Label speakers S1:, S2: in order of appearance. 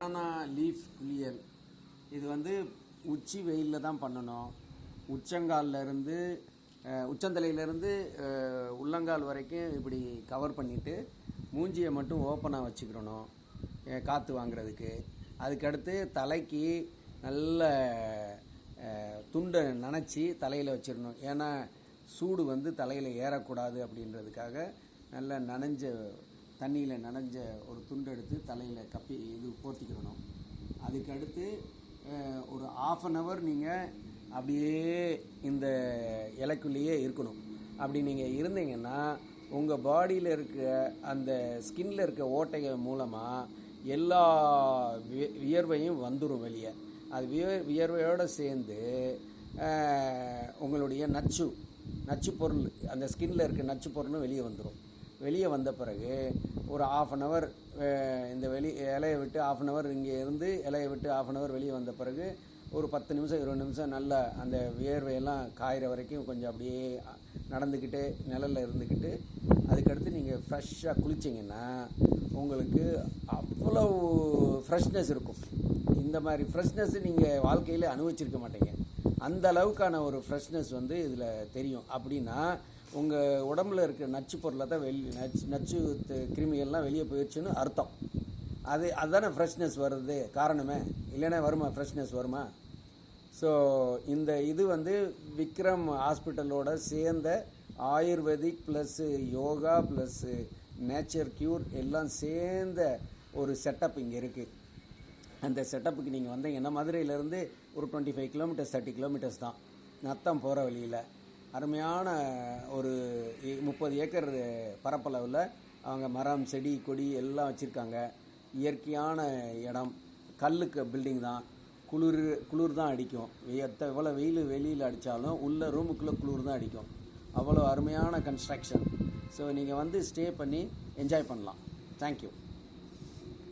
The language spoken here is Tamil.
S1: பனானா லீஃப் குளியல். இது வந்து உச்சி வெயிலில் தான் பண்ணணும். உச்சங்கால்லேருந்து உச்சந்தலையிலேருந்து உள்ளங்கால் வரைக்கும் இப்படி கவர் பண்ணிவிட்டு மூஞ்சியை மட்டும் ஓப்பனாக வச்சுக்கிறணும் காற்று வாங்கிறதுக்கு. அதுக்கடுத்து தலைக்கு நல்ல துண்டை நனைச்சி தலையில் வச்சிடணும். ஏன்னா சூடு வந்து தலையில் ஏறக்கூடாது அப்படின்றதுக்காக நல்ல நனைஞ்ச தண்ணியில் நனைஞ்ச ஒரு துண்டு எடுத்து தலையில் கப்பி இது போர்த்திக்கிடணும். அதுக்கடுத்து ஒரு 1/2 hour நீங்கள் அப்படியே இந்த இலைக்குள்ளேயே இருக்கணும். அப்படி நீங்கள் இருந்தீங்கன்னா உங்கள் பாடியில் இருக்க அந்த ஸ்கின்னில் இருக்க ஓட்டைகள் மூலமாக எல்லா வியர்வையும் வந்துடும் வெளியே. அது வியர்வையோடு சேர்ந்து உங்களுடைய நச்சு பொருள், அந்த ஸ்கின்னில் இருக்க நச்சு பொருளும் வெளியே வந்துடும். வெளியே வந்த பிறகு ஒரு 1/2 hour இந்த இலையை விட்டு 1/2 hour இங்கே இருந்து இலையை விட்டு 1/2 hour வெளியே வந்த பிறகு ஒரு 10 நிமிஷம் 20 நிமிஷம் நல்லா அந்த வியர்வையெல்லாம் காயிற வரைக்கும் கொஞ்சம் அப்படியே நடந்துக்கிட்டு நிழலில் இருந்துக்கிட்டு அதுக்கடுத்து நீங்கள் ஃப்ரெஷ்ஷாக குளிச்சிங்கன்னா உங்களுக்கு அவ்வளோ ஃப்ரெஷ்னஸ் இருக்கும். இந்த மாதிரி ஃப்ரெஷ்னஸ் நீங்கள் வாழ்க்கையில் அனுபவிச்சிருக்க மாட்டீங்க. அந்த அளவுக்கான ஒரு ஃப்ரெஷ்னஸ் வந்து இதில் தெரியும். அப்படின்னா உங்கள் உடம்புல இருக்க நச்சு பொருளை தான் நச்சு கிருமிகள்லாம் வெளியே போயிடுச்சுன்னு அர்த்தம். அதுதானே ஃப்ரெஷ்னஸ் வருது காரணமே. இல்லைன்னா வருமா? ஃப்ரெஷ்னஸ் வருமா? ஸோ இந்த இது வந்து விக்ரம் ஹாஸ்பிட்டலோட சேர்ந்த ayurvedic plus yoga plus nature cure எல்லாம் சேர்ந்த ஒரு செட்டப் இங்கே இருக்குது. அந்த செட்டப்புக்கு நீங்கள் வந்தீங்கன்னா மதுரையிலேருந்து ஒரு 25 kilometers 30 kilometers தான் நத்தம் போகிற வழியில் அருமையான ஒரு 30 ஏக்கர் பரப்பளவில் அவங்க மரம் செடி கொடி எல்லாம் வச்சுருக்காங்க. இயற்கையான இடம், கல்லுக்கு பில்டிங் தான். குளிர் தான் அடிக்கும். எவ்வளோ வெளியில் அடித்தாலும் உள்ள ரூமுக்குள்ளே குளிர் தான் அடிக்கும். அவ்வளோ அருமையான கன்ஸ்ட்ரக்ஷன். ஸோ நீங்கள் வந்து ஸ்டே பண்ணி என்ஜாய் பண்ணலாம். தேங்க்யூ.